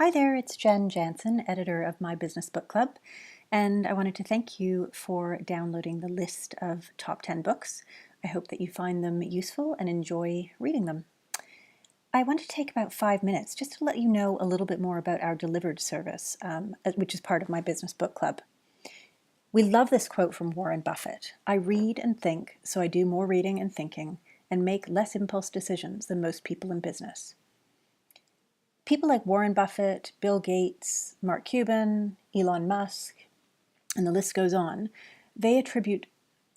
Hi there, it's Jen Jansen, editor of my Business Book Club, and I wanted to thank you for downloading the list of top 10 books. I hope that you find them useful and enjoy reading them. I want to take about 5 minutes just to let you know a little bit more about our delivered service, which is part of my Business Book Club. We love this quote from Warren Buffett. "I read and think, so I do more reading and thinking, and make less impulse decisions than most people in business." People like Warren Buffett, Bill Gates, Mark Cuban, Elon Musk, and the list goes on, they attribute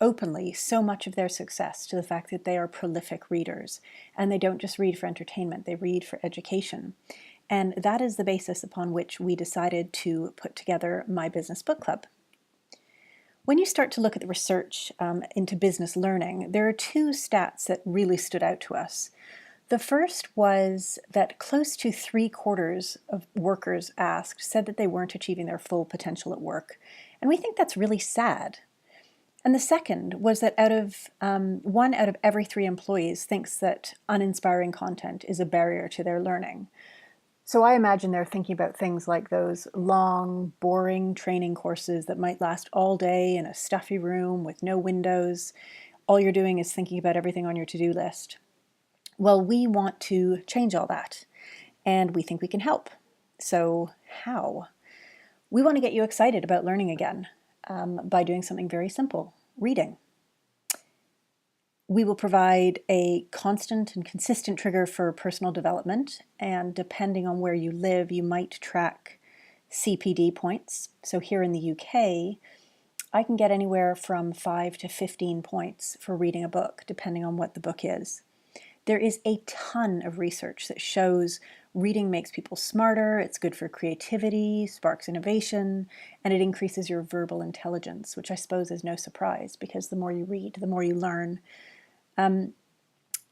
openly so much of their success to the fact that they are prolific readers. And they don't just read for entertainment, they read for education. And that is the basis upon which we decided to put together my Business Book Club. When you start to look at the research into business learning, there are two stats that really stood out to us. The first was that close to 3/4 of workers asked said that they weren't achieving their full potential at work. And we think that's really sad. And the second was that one out of every 3 employees thinks that uninspiring content is a barrier to their learning. So I imagine they're thinking about things like those long, boring training courses that might last all day in a stuffy room with no windows. All you're doing is thinking about everything on your to-do list. Well, we want to change all that, and we think we can help. So how? We want to get you excited about learning again by doing something very simple, reading. We will provide a constant and consistent trigger for personal development, and depending on where you live, you might track CPD points. So here in the UK, I can get anywhere from 5 to 15 points for reading a book, depending on what the book is. There is a ton of research that shows reading makes people smarter, it's good for creativity, sparks innovation, and it increases your verbal intelligence, which I suppose is no surprise because the more you read, the more you learn. And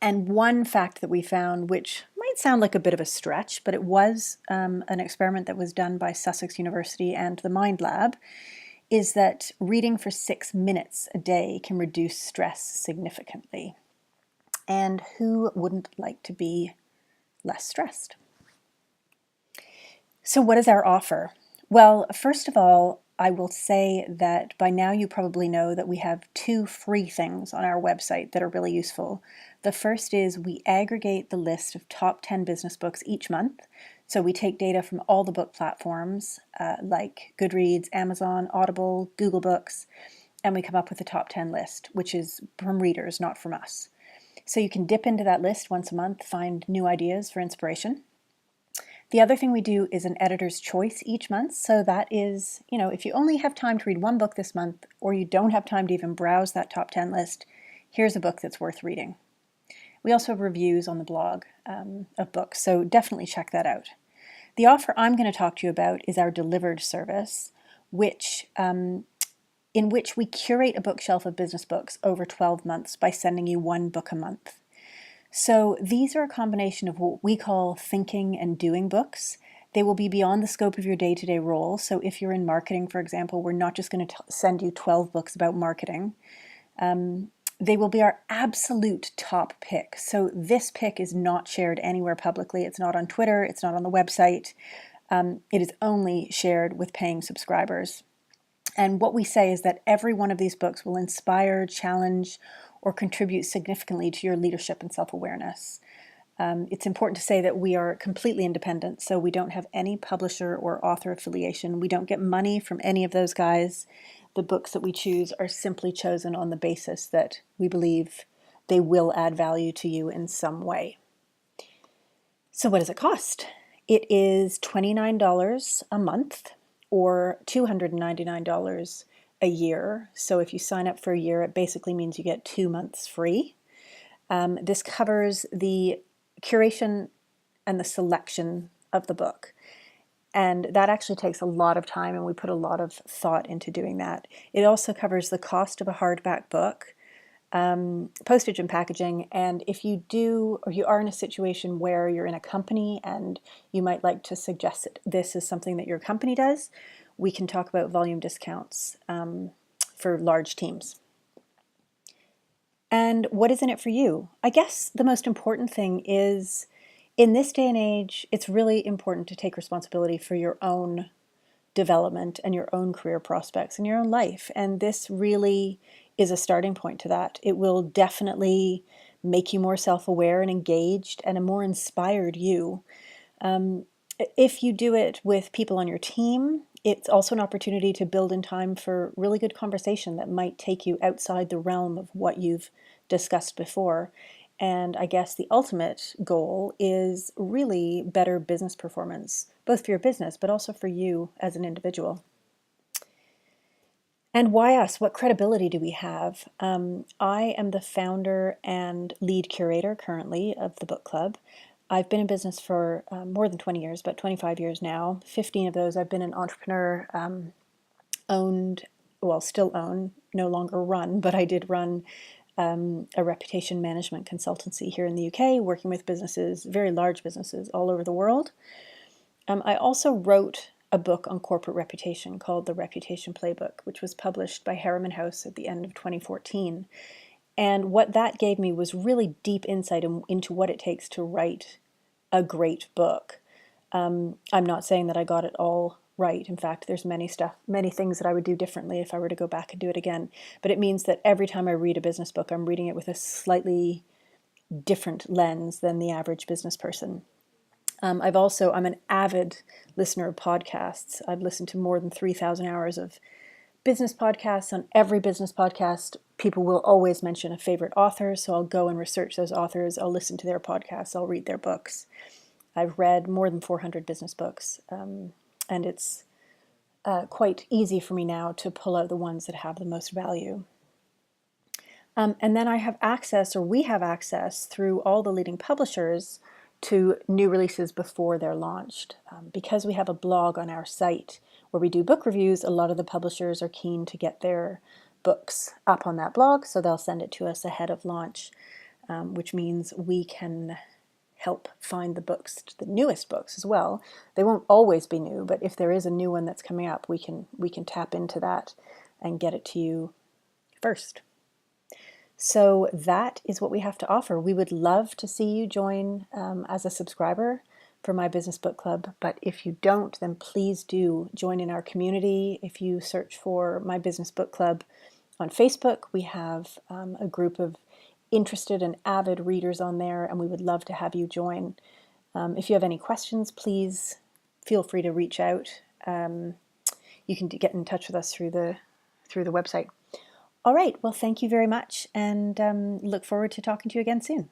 one fact that we found, which might sound like a bit of a stretch, but it was an experiment that was done by Sussex University and the Mind Lab, is that reading for 6 minutes a day can reduce stress significantly. And who wouldn't like to be less stressed? So what is our offer? Well, first of all, I will say that by now you probably know that we have 2 free things on our website that are really useful. The first is we aggregate the list of top 10 business books each month. So we take data from all the book platforms like Goodreads, Amazon, Audible, Google Books, and we come up with a top 10 list, which is from readers, not from us. So you can dip into that list once a month, find new ideas for inspiration. The other thing we do is an editor's choice each month. So that is, if you only have time to read one book this month, or you don't have time to even browse that top 10 list, here's a book that's worth reading. We also have reviews on the blog of books, so definitely check that out. The offer I'm going to talk to you about is our delivered service, in which we curate a bookshelf of business books over 12 months by sending you one book a month. So these are a combination of what we call thinking and doing books. They will be beyond the scope of your day-to-day role. So if you're in marketing, for example, we're not just going to send you 12 books about marketing. They will be our absolute top pick. So this pick is not shared anywhere publicly. It's not on Twitter. It's not on the website. It is only shared with paying subscribers. And what we say is that every one of these books will inspire, challenge, or contribute significantly to your leadership and self-awareness. It's important to say that we are completely independent, so we don't have any publisher or author affiliation. We don't get money from any of those guys. The books that we choose are simply chosen on the basis that we believe they will add value to you in some way. So what does it cost? It is $29 a month, or $299 a year. So if you sign up for a year, it basically means you get 2 months free. This covers the curation and the selection of the book. And that actually takes a lot of time, and we put a lot of thought into doing that. It also covers the cost of a hardback book, postage and packaging, and if you do, or you are in a situation where you're in a company and you might like to suggest that this is something that your company does, we can talk about volume discounts for large teams. And what is in it for you? I guess the most important thing is in this day and age, it's really important to take responsibility for your own development and your own career prospects and your own life. And this really is a starting point to that. It will definitely make you more self-aware and engaged and a more inspired you. If you do it with people on your team, it's also an opportunity to build in time for really good conversation that might take you outside the realm of what you've discussed before. And I guess the ultimate goal is really better business performance, both for your business, but also for you as an individual. And why us? What credibility do we have? I am the founder and lead curator currently of the book club. I've been in business for more than 20 years, but 25 years now. 15 of those I've been an entrepreneur, owned, well, still own, no longer run, but I did run a reputation management consultancy here in the UK, working with businesses, very large businesses all over the world. I also wrote a book on corporate reputation called The Reputation Playbook, which was published by Harriman House at the end of 2014. And what that gave me was really deep insight into what it takes to write a great book. I'm not saying that I got it all right. In fact, there's many things that I would do differently if I were to go back and do it again. But it means that every time I read a business book, I'm reading it with a slightly different lens than the average business person. I'm an avid listener of podcasts. I've listened to more than 3,000 hours of business podcasts. On every business podcast, people will always mention a favorite author, so I'll go and research those authors. I'll listen to their podcasts. I'll read their books. I've read more than 400 business books, and it's quite easy for me now to pull out the ones that have the most value. And then we have access through all the leading publishers to new releases before they're launched. Because we have a blog on our site where we do book reviews, a lot of the publishers are keen to get their books up on that blog, so they'll send it to us ahead of launch, which means we can help find the newest books as well. They won't always be new, but if there is a new one that's coming up, we can tap into that and get it to you first. So that is what we have to offer. We would love to see you join as a subscriber for My Business Book Club, but if you don't, then please do join in our community. If you search for My Business Book Club on Facebook, we have a group of interested and avid readers on there, and we would love to have you join. If you have any questions, please feel free to reach out. You can get in touch with us through the website. All right, well, thank you very much, and look forward to talking to you again soon.